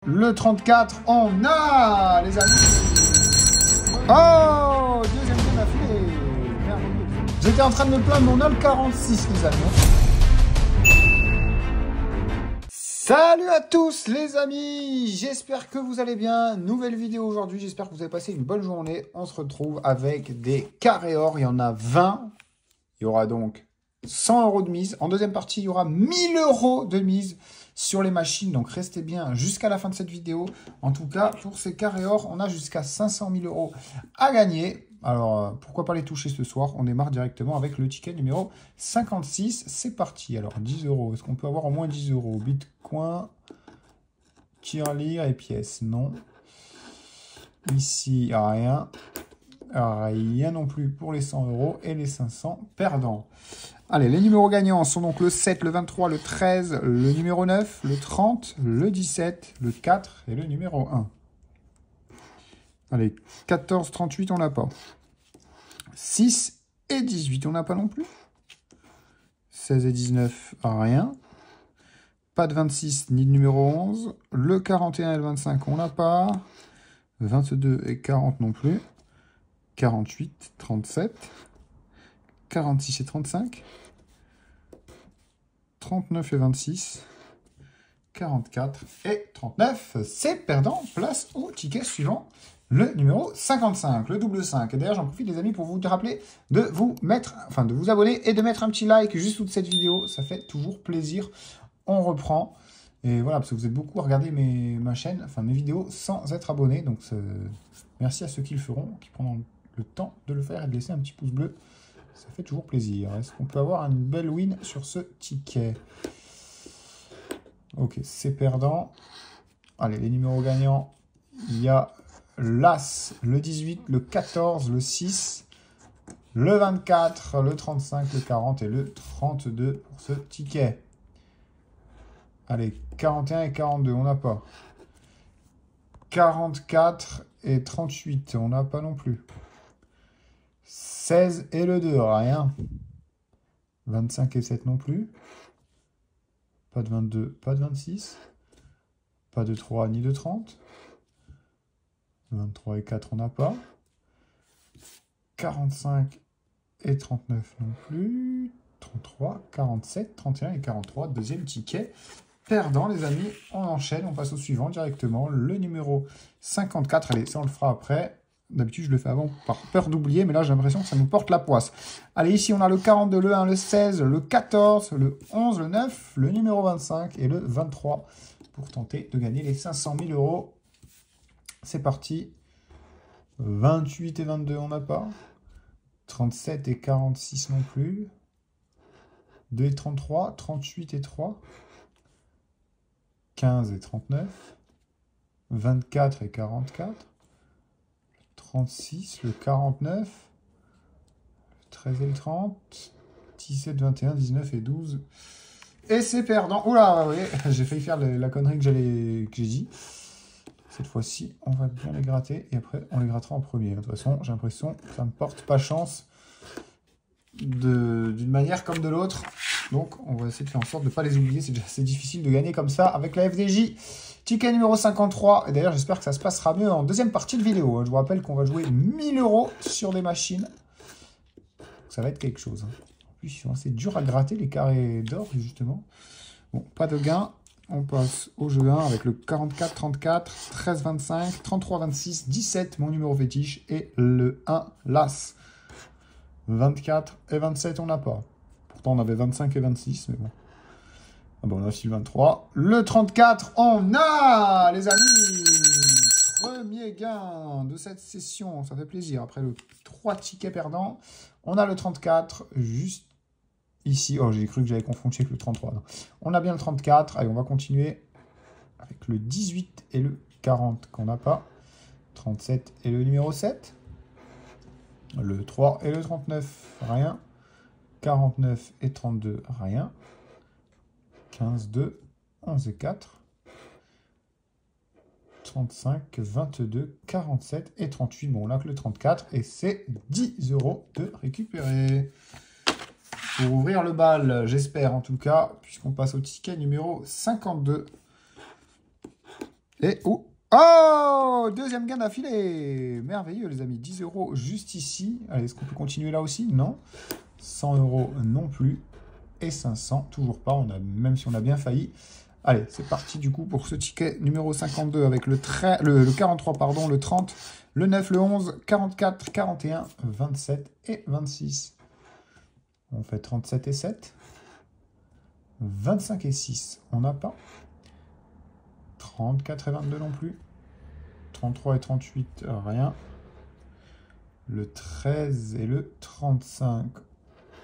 Le 34, on a, les amis. Oh, deuxième game affilée. Merveilleux. J'étais en train de me plaindre, mais on a le 46, les amis. Salut à tous, les amis. J'espère que vous allez bien. Nouvelle vidéo aujourd'hui. J'espère que vous avez passé une bonne journée. On se retrouve avec des carrés or. Il y en a 20. Il y aura donc 100 € de mise. En deuxième partie, il y aura 1000 € de mise sur les machines. Donc, restez bien jusqu'à la fin de cette vidéo. En tout cas, pour ces carrés or, on a jusqu'à 500 000 € à gagner. Alors, pourquoi pas les toucher ce soir? On démarre directement avec le ticket numéro 56. C'est parti. Alors, 10 €. Est-ce qu'on peut avoir au moins 10 €? Bitcoin, tirelire et pièces. Non. Ici, rien. Rien non plus pour les 100 € et les 500 perdants. Allez, les numéros gagnants sont donc le 7, le 23, le 13, le numéro 9, le 30, le 17, le 4 et le numéro 1. Allez, 14, 38, on n'a pas. 6 et 18, on n'a pas non plus. 16 et 19, rien. Pas de 26 ni de numéro 11. Le 41 et le 25, on n'a pas. 22 et 40 non plus. 48, 37, 46 et 35, 39 et 26, 44 et 39. C'est perdant. Place au ticket suivant, le numéro 55, le double 5. Et d'ailleurs, j'en profite, les amis, pour vous rappeler de vous mettre, de vous abonner et de mettre un petit like juste sous cette vidéo. Ça fait toujours plaisir. On reprend. Et voilà, parce que vous êtes beaucoup à regarder ma chaîne, mes vidéos sans être abonné. Donc, merci à ceux qui le feront, qui prendront le temps de le faire et de laisser un petit pouce bleu. Ça fait toujours plaisir. Est-ce qu'on peut avoir une belle win sur ce ticket? Ok, c'est perdant. Allez, les numéros gagnants. Il y a l'As, le 18, le 14, le 6, le 24, le 35, le 40 et le 32 pour ce ticket. Allez, 41 et 42, on n'a pas. 44 et 38, on n'a pas non plus. 16 et le 2, rien. 25 et 7 non plus. Pas de 22, pas de 26. Pas de 3 ni de 30. 23 et 4, on n'a pas. 45 et 39 non plus. 33, 47, 31 et 43. Deuxième ticket perdant, les amis. On enchaîne, on passe au suivant directement. Le numéro 54. Allez, ça on le fera après. D'habitude, je le fais avant par peur d'oublier, mais là, j'ai l'impression que ça nous porte la poisse. Allez, ici, on a le 42, le 1, le 16, le 14, le 11, le 9, le numéro 25 et le 23 pour tenter de gagner les 500 000 €. C'est parti. 28 et 22, on n'a pas. 37 et 46 non plus. 2 et 33, 38 et 3. 15 et 39. 24 et 44. 36, le 49, le 13 et le 30, 17, 21, 19 et 12. Et c'est perdant. Oula, ouais, j'ai failli faire la connerie que j'ai dit. Cette fois-ci, on va bien les gratter et après, on les grattera en premier. De toute façon, j'ai l'impression que ça ne porte pas chance d'une manière comme de l'autre. Donc, on va essayer de faire en sorte de ne pas les oublier. C'est déjà assez difficile de gagner comme ça avec la FDJ. Ticket numéro 53. Et d'ailleurs, j'espère que ça se passera mieux en deuxième partie de vidéo. Je vous rappelle qu'on va jouer 1000 € sur des machines. Ça va être quelque chose. En plus, ils sont assez durs à gratter, les carrés d'or, justement. Bon, pas de gain. On passe au jeu 1 avec le 44, 34, 13, 25, 33, 26, 17, mon numéro fétiche. Et le 1, l'As. 24 et 27, on n'a pas. Pourtant, on avait 25 et 26, mais bon. Ah bon, on a aussi le 23. Le 34, on a, les amis. Premier gain de cette session. Ça fait plaisir. Après le 3 tickets perdants, on a le 34 juste ici. Oh, j'ai cru que j'avais confondu avec le 33. Non. On a bien le 34. Allez, on va continuer avec le 18 et le 40 qu'on n'a pas. 37 et le numéro 7. Le 3 et le 39, rien. 49 et 32, rien. 15, 2, 11 et 4. 35, 22, 47 et 38. Bon, on n'a que le 34 et c'est 10 € de récupérer. Pour ouvrir le bal, j'espère en tout cas, puisqu'on passe au ticket numéro 52. Et oh, oh, deuxième gain d'affilée. Merveilleux, les amis. 10 € juste ici. Allez, est-ce qu'on peut continuer là aussi? Non. 100 € non plus. Et 500, toujours pas. Même si on a bien failli. Allez, c'est parti du coup pour ce ticket numéro 52 avec le 43, pardon, le 30, le 9, le 11, 44, 41, 27 et 26. On fait 37 et 7. 25 et 6, on n'a pas. 34 et 22 non plus. 33 et 38, rien. Le 13 et le 35,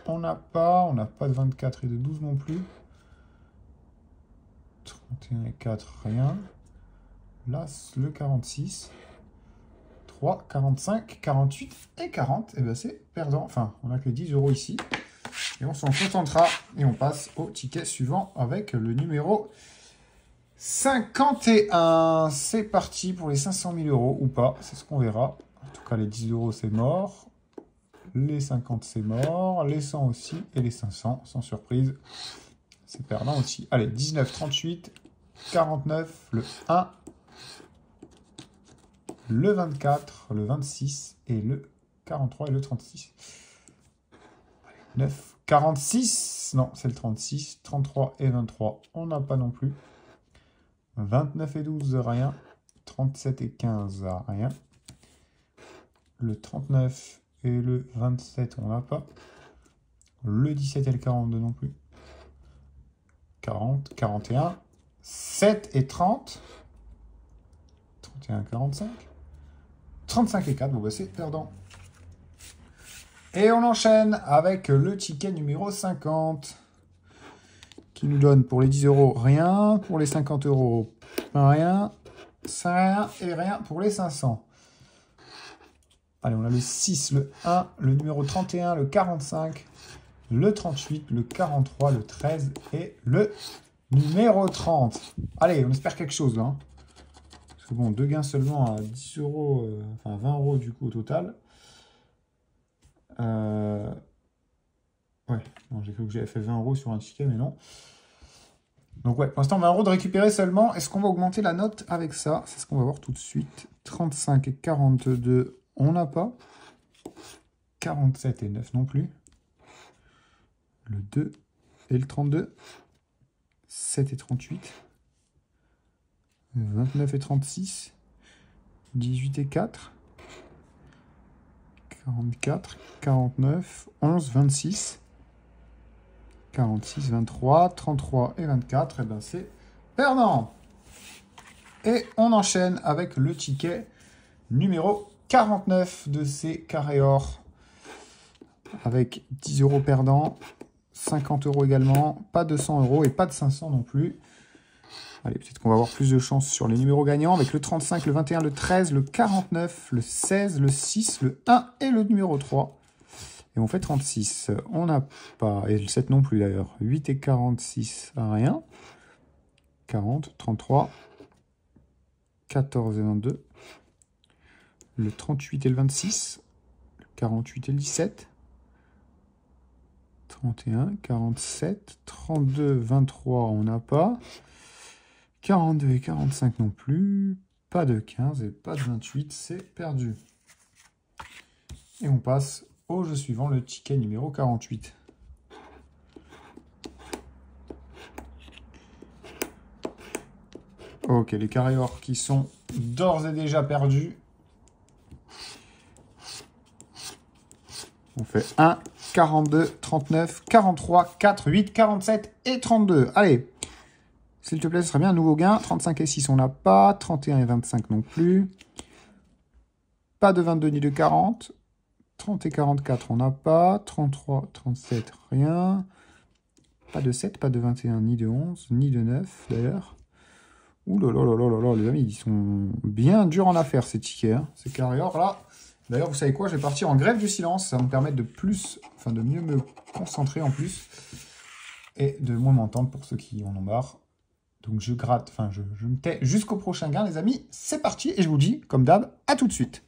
on n'a pas. On n'a pas de 24 et de 12 non plus. 31 et 4, rien. Là, le 46. 3, 45, 48 et 40. Et bien c'est perdant. Enfin, on n'a que 10 € ici. Et on s'en contentera. Et on passe au ticket suivant avec le numéro 51. C'est parti pour les 500 000 € ou pas. C'est ce qu'on verra. En tout cas, les 10 € c'est mort. Les 50 c'est mort. Les 100 aussi. Et les 500, sans surprise, c'est perdant aussi. Allez, 19, 38, 49, le 1, le 24, le 26 et le 43 et le 36. 9, 46, non, c'est le 36, 33 et 23, on n'a pas non plus. 29 et 12, rien. 37 et 15, rien. Le 39 et le 27, on n'a pas. Le 17 et le 42 non plus. 40, 41, 7 et 30. 31, 45. 35 et 4, bon bah c'est perdant. Et on enchaîne avec le ticket numéro 50. Qui nous donne pour les 10 € rien. Pour les 50 € rien. Rien et rien pour les 500. Allez, on a le 6, le 1, le numéro 31, le 45, le 38, le 43, le 13 et le numéro 30. Allez, on espère quelque chose là. Hein. Parce que bon, deux gains seulement à 10 €, enfin 20 € du coup au total. Ouais, j'ai cru que j'avais fait 20 € sur un ticket, mais non. Donc ouais, pour l'instant, 20 € de récupérer seulement. Est-ce qu'on va augmenter la note avec ça? C'est ce qu'on va voir tout de suite. 35 et 42, on n'a pas. 47 et 9 non plus. Le 2 et le 32. 7 et 38. 29 et 36. 18 et 4. 44, 49, 11, 26. 46, 23, 33 et 24, et bien c'est perdant. Et on enchaîne avec le ticket numéro 49 de ces carrés or. Avec 10 € perdant, 50 € également, pas de 100 € et pas de 500 non plus. Allez, peut-être qu'on va avoir plus de chance sur les numéros gagnants avec le 35, le 21, le 13, le 49, le 16, le 6, le 1 et le numéro 3. Et on fait 36. On n'a pas, et le 7 non plus d'ailleurs. 8 et 46, rien. 40, 33, 14 et 22. Le 38 et le 26. Le 48 et le 17. 31, 47, 32, 23, on n'a pas. 42 et 45 non plus. Pas de 15 et pas de 28, c'est perdu. Et on passe au jeu suivant, le ticket numéro 48. Ok, les carrés or qui sont d'ores et déjà perdus. On fait 1, 42, 39, 43, 4, 8, 47 et 32. Allez, s'il te plaît, ce serait bien un nouveau gain. 35 et 6, on n'a pas. 31 et 25 non plus. Pas de 22 ni de 40. 30 et 44, on n'a pas. 33, 37, rien. Pas de 7, pas de 21, ni de 11, ni de 9 d'ailleurs. Ouh là là là là là là, les amis, ils sont bien durs en affaires ces tickets, hein, ces carrés or là. D'ailleurs, vous savez quoi, je vais partir en grève du silence. Ça va me permettre de de mieux me concentrer en plus. Et de moins m'entendre pour ceux qui en ont marre. Donc je gratte, je me tais jusqu'au prochain gain, les amis. C'est parti et je vous dis, comme d'hab, à tout de suite.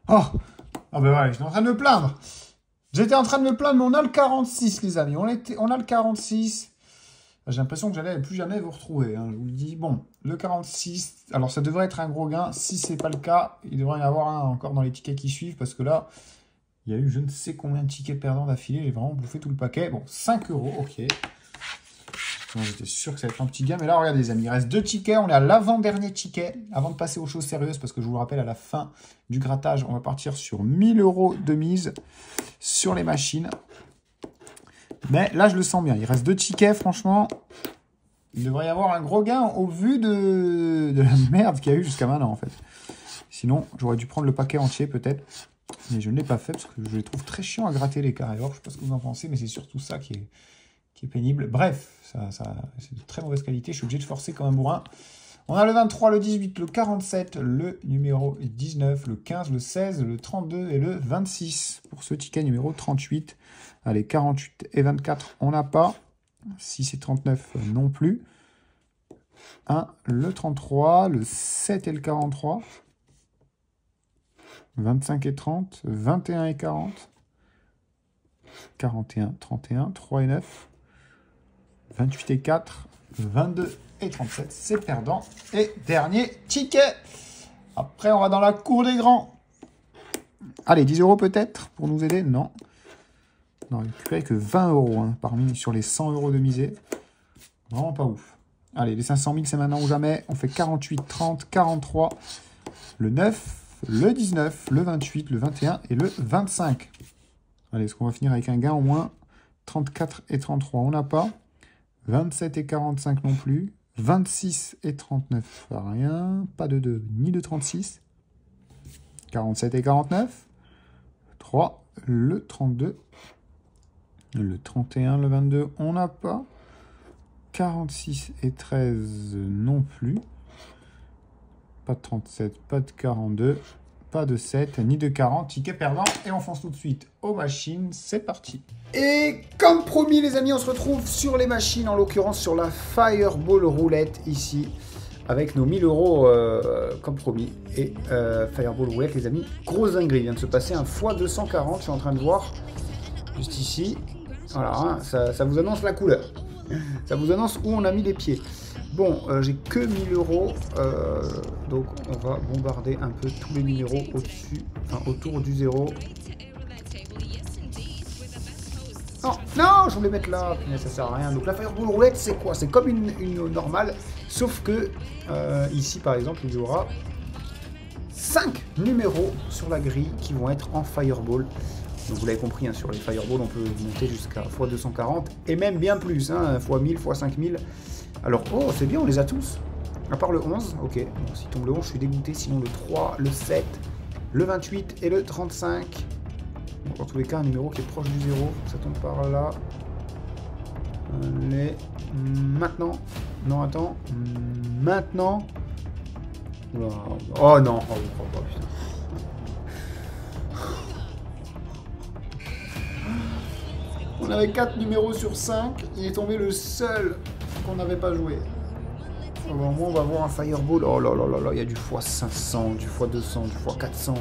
Oh, ah ben ouais, j'étais en train de me plaindre. J'étais en train de me plaindre, mais on a le 46, les amis. On a le 46. J'ai l'impression que j'allais plus jamais vous retrouver. Hein. Je vous le dis. Bon, le 46. Alors, ça devrait être un gros gain. Si ce n'est pas le cas, il devrait y en avoir un encore dans les tickets qui suivent. Parce que là, il y a eu je ne sais combien de tickets perdants d'affilée. J'ai vraiment bouffé tout le paquet. Bon, 5 €. Ok. J'étais sûr que ça allait être un petit gain. Mais là, regardez, les amis. Il reste 2 tickets. On est à l'avant-dernier ticket. Avant de passer aux choses sérieuses. Parce que je vous le rappelle, à la fin du grattage, on va partir sur 1000 € de mise sur les machines. Mais là, je le sens bien. Il reste 2 tickets, franchement. Il devrait y avoir un gros gain au vu de la merde qu'il y a eu jusqu'à maintenant, en fait. Sinon, j'aurais dû prendre le paquet entier, peut-être. Mais je ne l'ai pas fait parce que je les trouve très chiants à gratter, les carrés or. Je ne sais pas ce que vous en pensez, mais c'est surtout ça qui est pénible. Bref, c'est de très mauvaise qualité. Je suis obligé de forcer comme un bourrin. On a le 23, le 18, le 47, le numéro 19, le 15, le 16, le 32 et le 26 pour ce ticket numéro 38. Allez, 48 et 24, on n'a pas. 6 et 39 non plus. 1, le 33, le 7 et le 43. 25 et 30, 21 et 40. 41, 31, 3 et 9. 28 et 4, 22 et 37, c'est perdant. Et dernier ticket. Après, on va dans la cour des grands. Allez, 10 € peut-être pour nous aider? Non. Non, il ne récupère que 20 € hein, parmi sur les 100 € de misée. Vraiment pas ouf. Allez, les 500 000, c'est maintenant ou jamais. On fait 48, 30, 43, le 9, le 19, le 28, le 21 et le 25. Allez, est-ce qu'on va finir avec un gain au moins? 34 et 33, on n'a pas. 27 et 45 non plus. 26 et 39, rien. Pas de 2, ni de 36. 47 et 49. 3, le 32. Le 31, le 22, on n'a pas. 46 et 13 non plus. Pas de 37, pas de 42, pas de 7, ni de 40. Ticket perdant. Et on fonce tout de suite aux machines. C'est parti. Et comme promis, les amis, on se retrouve sur les machines, en l'occurrence sur la Fireball Roulette ici. Avec nos 1000 € comme promis. Et Fireball Roulette, les amis, grosse dinguerie. Il vient de se passer un x240. Je suis en train de voir juste ici. Voilà, hein, ça vous annonce la couleur. Ça vous annonce où on a mis les pieds. Bon, j'ai que 1000 euros, donc on va bombarder un peu tous les numéros au-dessus, enfin autour du 0. Non, non, je voulais mettre là, mais ça sert à rien. Donc la Fireball roulette, c'est quoi? C'est comme une normale, sauf que ici, par exemple, il y aura 5 numéros sur la grille qui vont être en Fireball. Donc vous l'avez compris, hein, sur les Fireball, on peut monter jusqu'à x240 et même bien plus, hein, x1000, x5000. Alors, oh, c'est bien, on les a tous. À part le 11, ok. Bon, si tombe le 11, je suis dégoûté. Sinon, le 3, le 7, le 28 et le 35. Bon, dans tous les cas, un numéro qui est proche du 0. Ça tombe par là. Allez. Maintenant. Non, attends. Maintenant. Oula. Oh non. Oh, oh, putain. On avait 4 numéros sur 5. Il est tombé le seul qu'on n'avait pas joué. Au moins, on va voir un Fireball. Oh là là là là, il y a du x500, du x200, du x400.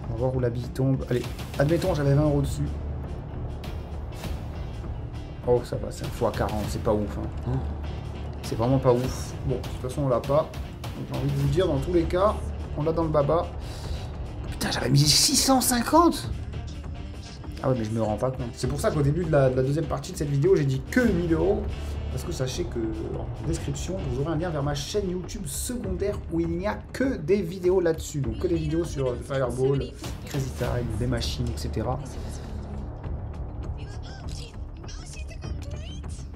On va voir où la bille tombe. Allez, admettons, j'avais 20 euros dessus. Oh, ça va, c'est un x40, c'est pas ouf. Hein. C'est vraiment pas ouf. Bon, de toute façon, on l'a pas. J'ai envie de vous dire, dans tous les cas, on l'a dans le baba. Putain, j'avais mis 650. Ah ouais, mais je me rends pas compte. C'est pour ça qu'au début de la deuxième partie de cette vidéo, j'ai dit que 1000 euros. Parce que sachez que en description, vous aurez un lien vers ma chaîne YouTube secondaire où il n'y a que des vidéos là-dessus. Donc que des vidéos sur Fireball, Crazy Time, des machines, etc.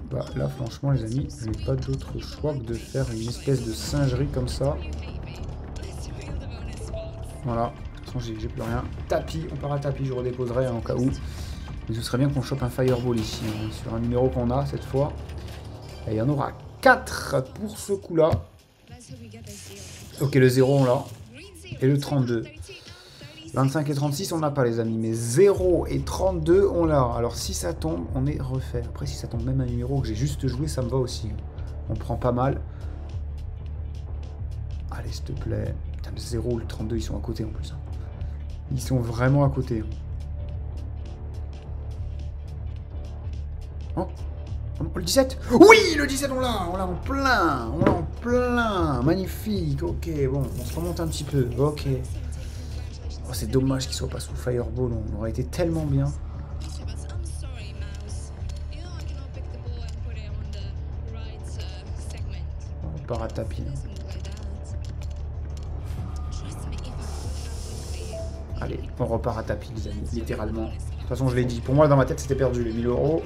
Bah là, franchement, les amis, je n'ai pas d'autre choix que de faire une espèce de singerie comme ça. Voilà. De toute façon, j'ai plus rien. Tapis, on part à tapis, je redéposerai en cas où. Mais ce serait bien qu'on chope un Fireball ici, hein, sur un numéro qu'on a cette fois. Et il y en aura 4 pour ce coup-là. Ok, le 0 on l'a. Et le 32. 25 et 36 on n'a pas les amis. Mais 0 et 32 on l'a. Alors si ça tombe, on est refait. Après si ça tombe même un numéro que j'ai juste joué, ça me va aussi. On prend pas mal. Allez s'il te plaît. Putain, le 0 ou le 32 ils sont à côté en plus. Ils sont vraiment à côté. Oh, le 17. Oui, le 17 on l'a en plein. On l'a en plein. Magnifique. Ok, bon, on se remonte un petit peu. Ok. Oh, c'est dommage qu'il soit pas sous Fireball. On aurait été tellement bien. On part à tapis. Allez, on repart à tapis, les amis, littéralement. De toute façon, je l'ai dit. Pour moi, dans ma tête, c'était perdu, les 1000 euros.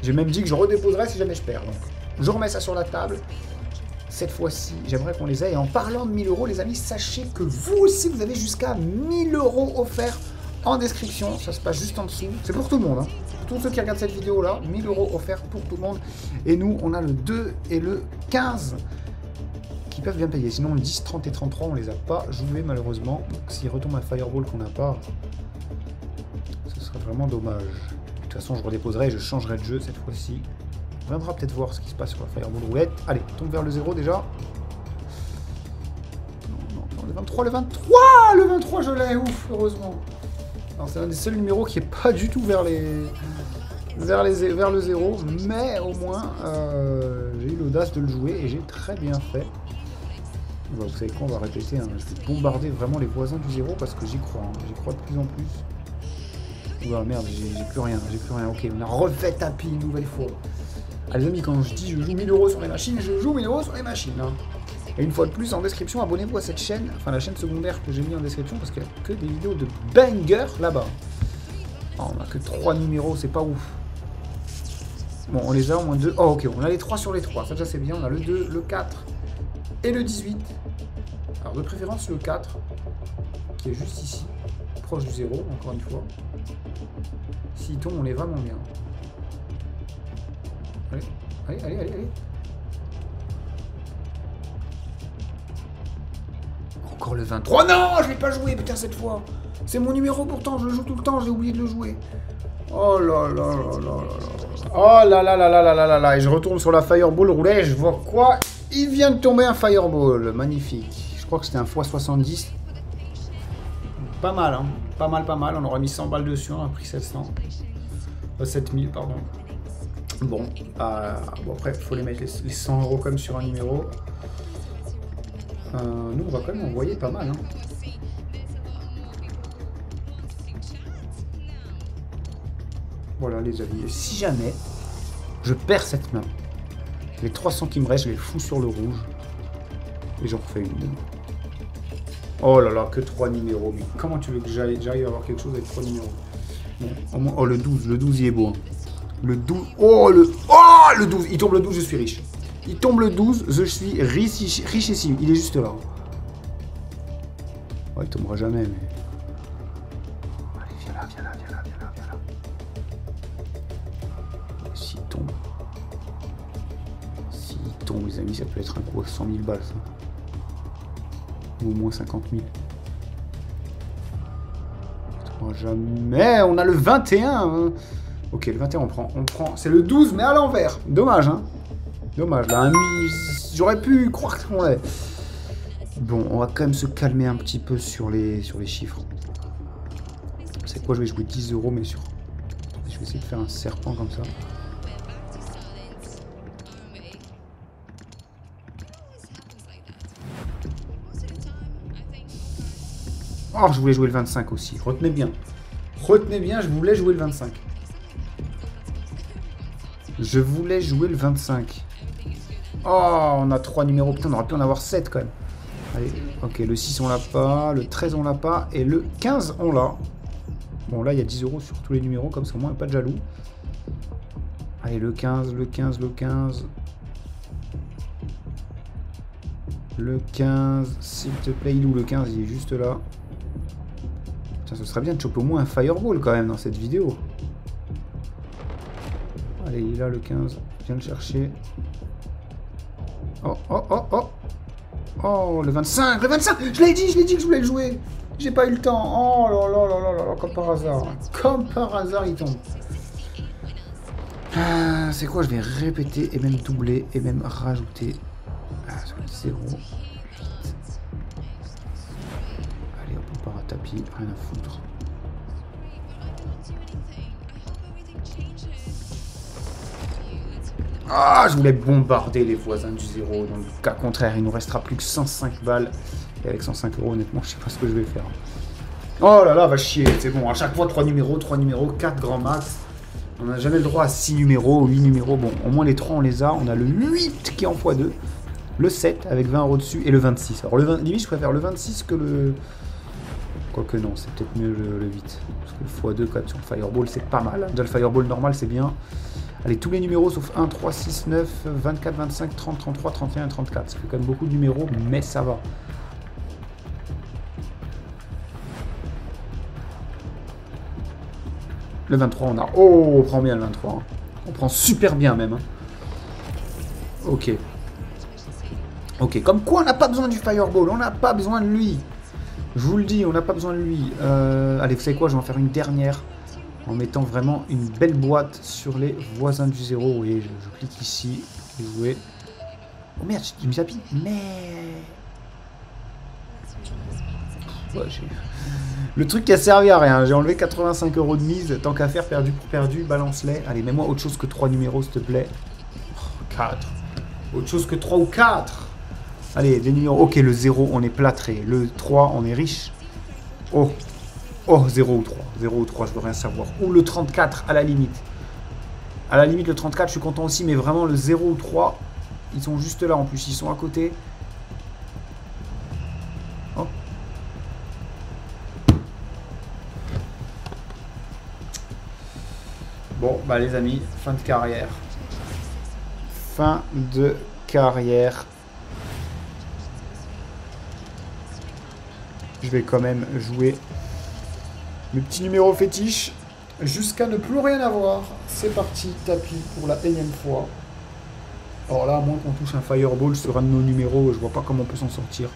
J'ai même dit que je redéposerais si jamais je perds. Donc, je remets ça sur la table. Cette fois-ci, j'aimerais qu'on les ait. Et en parlant de 1000 euros, les amis, sachez que vous aussi, vous avez jusqu'à 1000 euros offerts en description. Ça se passe juste en dessous. C'est pour tout le monde. Hein. Pour tous ceux qui regardent cette vidéo-là, 1000 euros offerts pour tout le monde. Et nous, on a le 2 et le 15 qui peuvent bien payer. Sinon, le 10, 30 et 33, on les a pas joués malheureusement. Donc, s'il retombe un Fireball qu'on n'a pas, ce serait vraiment dommage. De toute façon, je redéposerai et je changerai de jeu cette fois-ci. On viendra peut-être voir ce qui se passe sur la Fireball roulette. Allez, tombe vers le 0 déjà. Non, le 23, le 23. Le 23, je l'ai, ouf, heureusement. Alors, c'est un des seuls numéros qui est pas du tout vers le 0. Mais au moins, j'ai eu l'audace de le jouer et j'ai très bien fait. Bon, vous savez quoi, on va répéter. Hein. Je vais bombarder vraiment les voisins du 0 parce que j'y crois. Hein. J'y crois de plus en plus. Ouah, merde, j'ai plus rien. Ok, on a refait tapis une nouvelle fois. Allez, les amis, quand je dis je joue 1000 euros sur les machines, je joue 1000 euros sur les machines. Hein. Et une fois de plus, en description, abonnez-vous à cette chaîne, enfin la chaîne secondaire que j'ai mis en description parce qu'il n'y a que des vidéos de banger là-bas. Oh, on a que 3 numéros, c'est pas ouf. Bon, on les a au moins 2. Oh, ok, on a les 3 sur les 3. Ça, déjà, c'est bien. On a le 2, le 4 et le 18. Alors, de préférence, le 4, qui est juste ici, proche du 0, encore une fois. S'il tombe, on est vraiment bien. Allez. Encore le 23. Non, je l'ai pas joué, putain, cette fois. C'est mon numéro pourtant, je le joue tout le temps, j'ai oublié de le jouer. Oh là là là là là. Oh là là là là là là là là. Et je retourne sur la Fireball roulette et je vois quoi? Il vient de tomber un Fireball. Magnifique. Je crois que c'était un x70. Pas mal, hein. Pas mal. On aurait mis 100 balles dessus, on a pris 700. 7000, pardon. Bon, bon après, il faut les mettre les 100 € quand même sur un numéro. Nous, on va quand même envoyer pas mal. Hein. Voilà, les amis. Et si jamais je perds cette main, les 300 qui me restent, je les fous sur le rouge. Et j'en refais une. Oh là là, que 3 numéros. Mais comment tu veux que j'arrive à avoir quelque chose avec 3 numéros? Bon, au moins, oh, le 12. Le 12, il est beau. Hein. Le 12. Oh, le 12. Il tombe le 12, je suis riche. Il tombe le 12, je suis richissime. Il est juste là. Ouais, il tombera jamais, mais... Allez, viens là, viens là, viens là, viens là, viens là. S'il tombe... S'il tombe, les amis, ça peut être un coup à 100 000 balles, ça. Ou au moins 50 000. Il tombera jamais. On a le 21. Hein. Ok, le 21, on prend. C'est le 12, mais à l'envers. Dommage, hein. Dommage, là, j'aurais pu croire qu'on l'avait. Bon, on va quand même se calmer un petit peu sur les chiffres. C'est quoi, je vais jouer 10 €, mais sur... Je vais essayer de faire un serpent comme ça. Oh, je voulais jouer le 25 aussi. Retenez bien. Retenez bien, je voulais jouer le 25. Je voulais jouer le 25. Oh, on a 3 numéros. Putain, on aurait pu en avoir 7 quand même. Allez, ok, le 6 on l'a pas, le 13 on l'a pas, et le 15 on l'a. Bon, là il y a 10 € sur tous les numéros, comme ça au moins pas de jaloux. Allez, le 15, le 15, le 15. Le 15, s'il te plaît, il est où le 15? Il est juste là. Putain, ce serait bien de choper au moins un fireball quand même dans cette vidéo. Allez, il est là le 15, viens le chercher. Oh, oh, oh, oh. Oh, le 25, le 25. Je l'ai dit que je voulais le jouer. J'ai pas eu le temps. Oh là là là là là, comme par hasard. Comme par hasard, il tombe. Ah, c'est quoi? Je vais répéter et même doubler et même rajouter. Ah, 0. Allez, hop, on part à tapis. Rien à foutre. Ah, je voulais bombarder les voisins du 0. Dans le cas contraire, il nous restera plus que 105 balles. Et avec 105 €, honnêtement, je sais pas ce que je vais faire. Oh là là, va chier. C'est bon, à chaque fois 3 numéros, 4 grands max. On n'a jamais le droit à 6 numéros, 8 numéros. Bon, au moins les 3, on les a. On a le 8 qui est en x2. Le 7 avec 20 € dessus. Et le 26. Alors, limite, je préfère le 26 que le... Quoique non, c'est peut-être mieux le 8. Parce que le x2, quand même, sur le Fireball, c'est pas mal. Déjà, le Fireball normal, c'est bien. Allez, tous les numéros sauf 1, 3, 6, 9, 24, 25, 30, 33, 31 et 34. Ça fait quand même beaucoup de numéros, mais ça va. Le 23, on a... Oh, on prend bien le 23. Hein. On prend super bien même. Hein. Ok. Ok, comme quoi on n'a pas besoin du Fireball. On n'a pas besoin de lui. Je vous le dis, on n'a pas besoin de lui. Allez, vous savez quoi? Je vais en faire une dernière. En mettant vraiment une belle boîte sur les voisins du 0. Vous voyez, je clique ici. Jouer. Oh merde, j'ai mis tapis. Mais... Ouais, le truc qui a servi à rien. J'ai enlevé 85 € de mise. Tant qu'à faire, perdu pour perdu. Balance-les. Allez, mets-moi autre chose que 3 numéros, s'il te plaît. Oh, 4. Autre chose que 3 ou 4. Allez, des numéros. Ok, le 0, on est plâtré. Le 3, on est riche. Oh. Oh, 0 ou 3. 0 ou 3, je veux rien savoir. Ou le 34, à la limite. À la limite, le 34, je suis content aussi. Mais vraiment, le 0 ou 3, ils sont juste là. En plus, ils sont à côté. Oh. Bon, bah les amis, fin de carrière. Fin de carrière. Je vais quand même jouer mes petits numéros fétiches jusqu'à ne plus rien avoir. C'est parti, tapis pour la énième fois. Alors là, à moins qu'on touche un Fireball sur un de nos numéros, je vois pas comment on peut s'en sortir.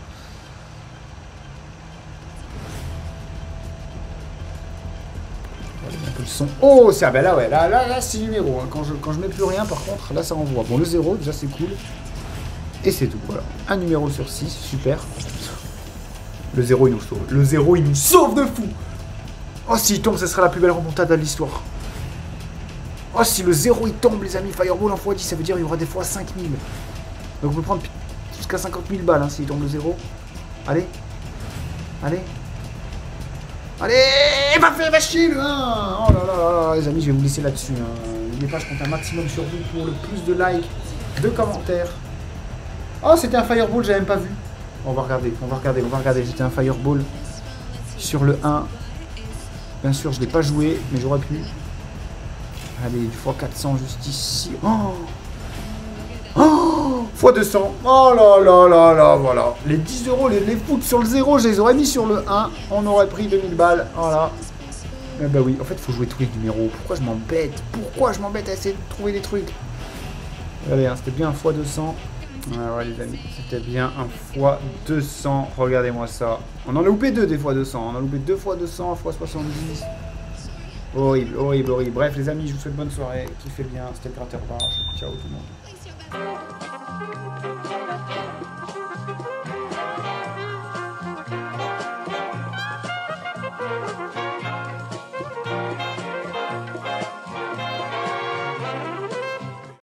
Un peu le son. Oh, c'est ben là, ouais, là, c'est numéro. Hein. Quand je mets plus rien, par contre, là, ça envoie. Bon, le 0, déjà, c'est cool. Et c'est tout, voilà. Un numéro sur 6, super. Le 0, il nous sauve. Le 0, il nous sauve de fou. Oh, s'il tombe, ce sera la plus belle remontada de l'histoire. Oh, si le 0 il tombe, les amis, Fireball en x10, ça veut dire qu'il y aura des fois 5000. Donc on peut prendre jusqu'à 50 000 balles hein, s'il tombe le 0. Allez. Allez. Allez, va faire vacher le 1. Oh là là là, les amis, je vais vous laisser là-dessus. N'oubliez pas, je compte un maximum sur vous pour le plus de likes, de commentaires. Oh, c'était un Fireball, j'avais même pas vu. On va regarder, on va regarder, on va regarder. C'était un Fireball sur le 1. Bien sûr, je ne l'ai pas joué, mais j'aurais pu. Allez, du x400 juste ici. Oh, oh x200. Oh là là là là, voilà. Les 10 euros, les foot sur le 0, je les aurais mis sur le 1. On aurait pris 2000 balles. Voilà. Eh bah oui, en fait, il faut jouer tous les numéros. Pourquoi je m'embête? Pourquoi je m'embête à essayer de trouver des trucs? Regardez, hein, c'était bien un x200. Ah ouais, les amis, c'était bien un x200. Regardez-moi ça. On en a loupé 2 des x200. On en a loupé 2 x200, x70. Horrible, horrible, horrible. Bref, les amis, je vous souhaite bonne soirée. Kiffez bien. C'était le Gratteur Barge. Ciao tout le monde.